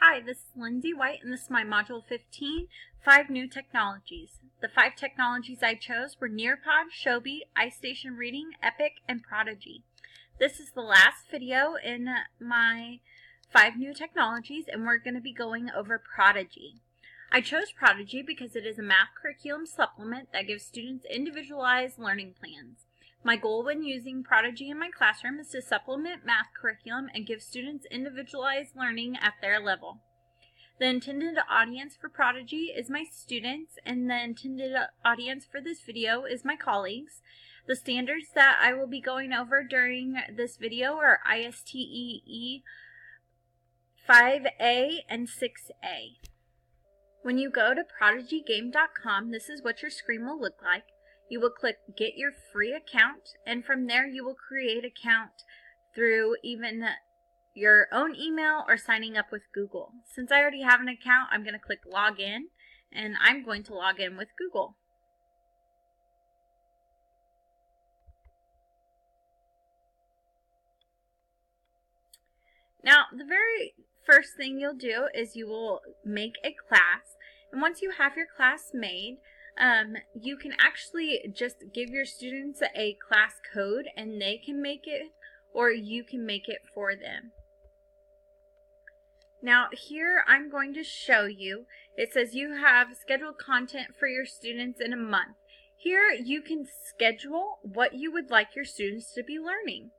Hi, this is Lindsay White, and this is my Module 15, 5 New Technologies. The 5 technologies I chose were Nearpod, Shobi, iStation Reading, Epic, and Prodigy. This is the last video in my 5 new technologies, and we're going to be going over Prodigy. I chose Prodigy because it is a math curriculum supplement that gives students individualized learning plans. My goal when using Prodigy in my classroom is to supplement math curriculum and give students individualized learning at their level. The intended audience for Prodigy is my students, and the intended audience for this video is my colleagues. The standards that I will be going over during this video are ISTEE 5A and 6A. When you go to prodigygame.com, this is what your screen will look like. You will click Get Your Free Account, and from there you will create an account through even your own email or signing up with Google. Since I already have an account, I'm going to click Log In, and I'm going to log in with Google. Now, the very first thing you'll do is you will make a class, and once you have your class made, you can actually just give your students a class code and they can make it, or you can make it for them. Now here I'm going to show you, it says you have scheduled content for your students in a month. Here you can schedule what you would like your students to be learning.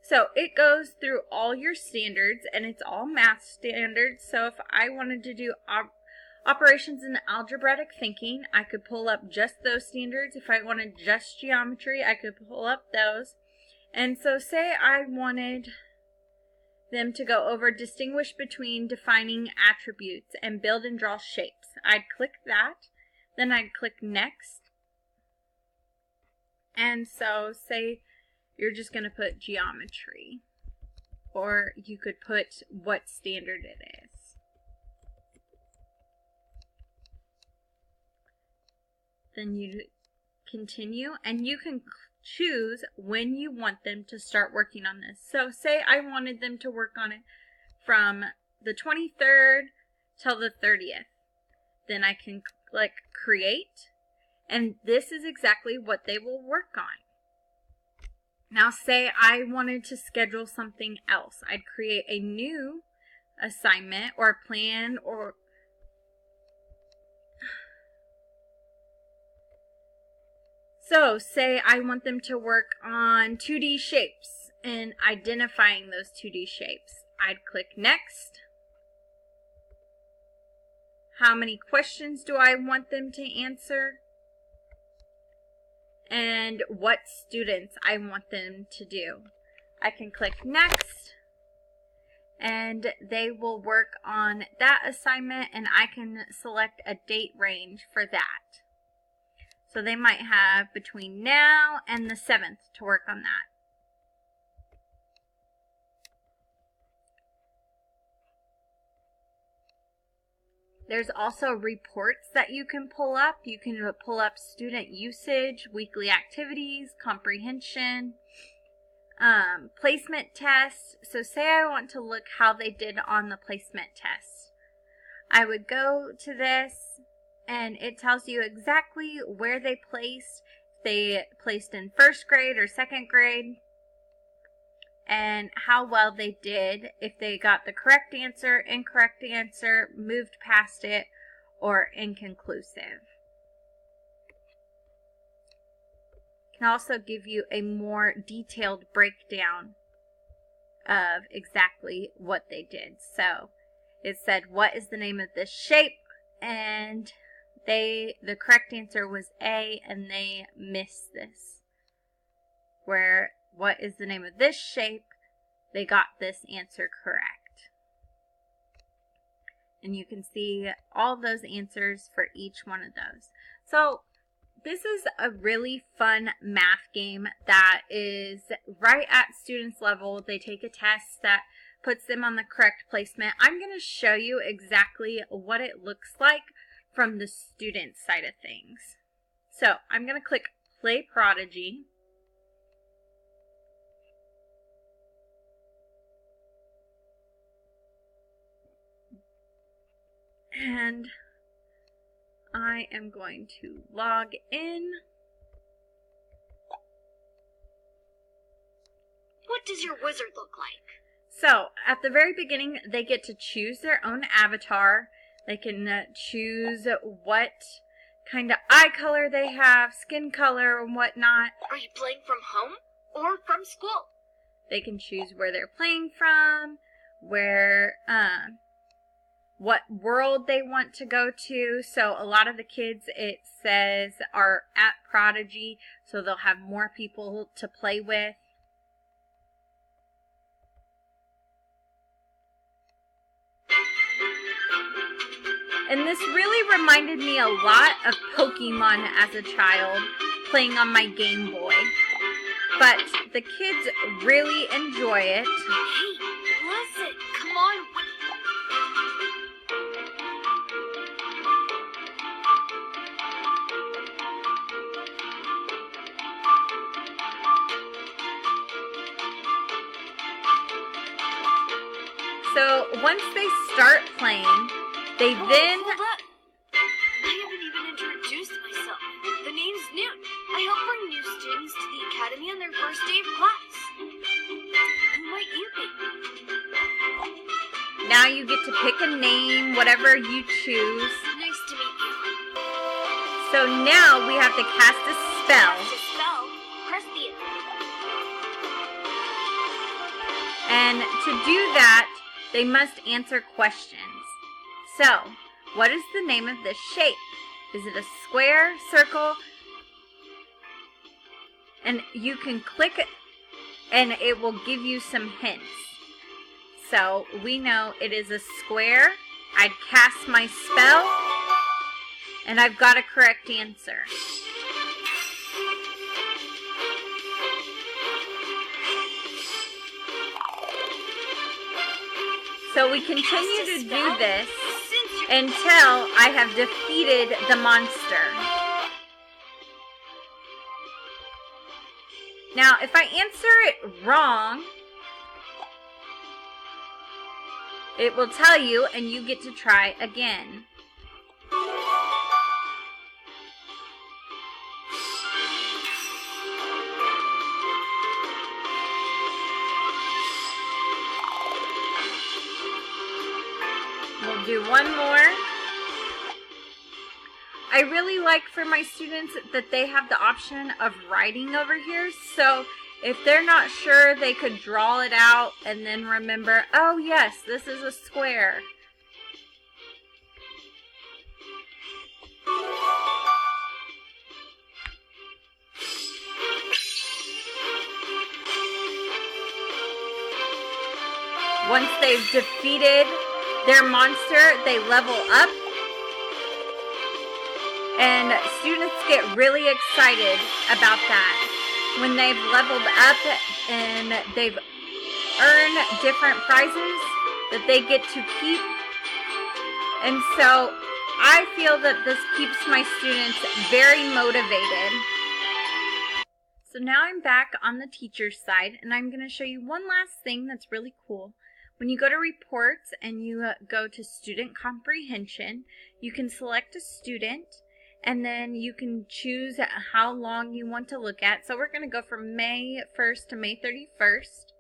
So it goes through all your standards, and it's all math standards. So if I wanted to do operations in algebraic thinking, I could pull up just those standards. If I wanted just geometry, I could pull up those. And so say I wanted them to go over distinguish between defining attributes and build and draw shapes. I'd click that, then I'd click next. And so say you're just going to put geometry, or you could put what standard it is. Then you continue, and you can choose when you want them to start working on this. So say I wanted them to work on it from the 23rd till the 30th. Then I can click Create, and this is exactly what they will work on. Now say I wanted to schedule something else. I'd create a new assignment or plan, or so say I want them to work on 2D shapes and identifying those 2D shapes. I'd click Next. How many questions do I want them to answer? And what students I want them to do. I can click Next, and they will work on that assignment, and I can select a date range for that. So they might have between now and the 7th to work on that. There's also reports that you can pull up. You can pull up student usage, weekly activities, comprehension, placement tests. So say I want to look how they did on the placement test. I would go to this, and it tells you exactly where they placed. They placed in first grade or second grade, and how well they did, if they got the correct answer, incorrect answer, moved past it, or inconclusive. It can also give you a more detailed breakdown of exactly what they did. So it said, what is the name of this shape? And the correct answer was A, and they missed this. Where what is the name of this shape? They got this answer correct. And you can see all those answers for each one of those. So this is a really fun math game that is right at students' level. They take a test that puts them on the correct placement. I'm going to show you exactly what it looks like from the student side of things. So I'm going to click Play Prodigy. And I am going to log in. What does your wizard look like? So, at the very beginning, they get to choose their own avatar. They can choose what kind of eye color they have, skin color, and whatnot. Are you playing from home or from school? They can choose where they're playing from, where, what world they want to go to. So a lot of the kids, it says, are at Prodigy, so they'll have more people to play with. And this really reminded me a lot of Pokemon as a child, playing on my Game Boy. But the kids really enjoy it. Hey, listen, come on. So once they start playing, they then... Hold up. I haven't even introduced myself. The name's Newt. I help bring new students to the academy on their first day of class. Who might you be? Now you get to pick a name, whatever you choose. Nice to meet you. So now we have to cast a spell. To spell, press the... And to do that, they must answer questions. So, what is the name of this shape? Is it a square, circle? And you can click it and it will give you some hints. So, we know it is a square. I'd cast my spell and I've got a correct answer. So we continue to do this until I have defeated the monster. Now, if I answer it wrong, it will tell you and you get to try again. We'll do one more. I really like for my students that they have the option of writing over here. So if they're not sure, they could draw it out and then remember, oh yes, this is a square. Once they've defeated their monster, they level up. And students get really excited about that. When they've leveled up and they've earned different prizes that they get to keep. And so I feel that this keeps my students very motivated. So now I'm back on the teacher's side and I'm going to show you one last thing that's really cool. When you go to reports and you go to student comprehension, you can select a student and then you can choose how long you want to look at. So we're going to go from May 1st to May 31st.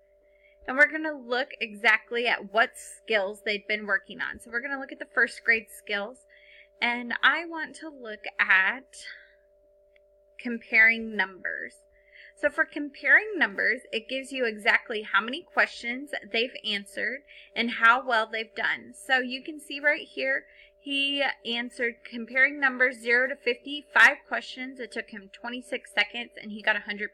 And we're going to look exactly at what skills they've been working on. So we're going to look at the first grade skills. And I want to look at comparing numbers. So for comparing numbers, it gives you exactly how many questions they've answered and how well they've done. So you can see right here, he answered comparing numbers 0 to 50, 5 questions. It took him 26 seconds and he got 100%.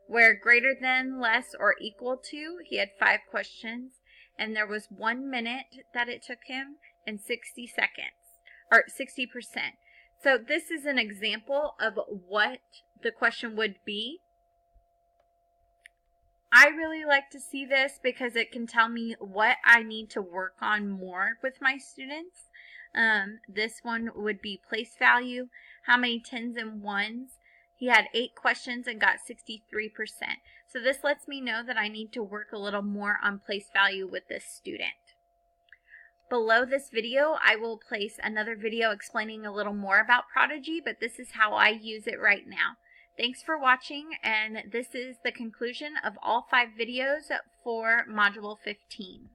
Where greater than, less, or equal to, he had 5 questions and there was 1 minute that it took him and 60 seconds, or 60%. So this is an example of what the question would be. I really like to see this because it can tell me what I need to work on more with my students. This one would be place value, how many tens and ones. He had 8 questions and got 63%. So this lets me know that I need to work a little more on place value with this student. Below this video, I will place another video explaining a little more about Prodigy, but this is how I use it right now. Thanks for watching, and this is the conclusion of all 5 videos for Module 15.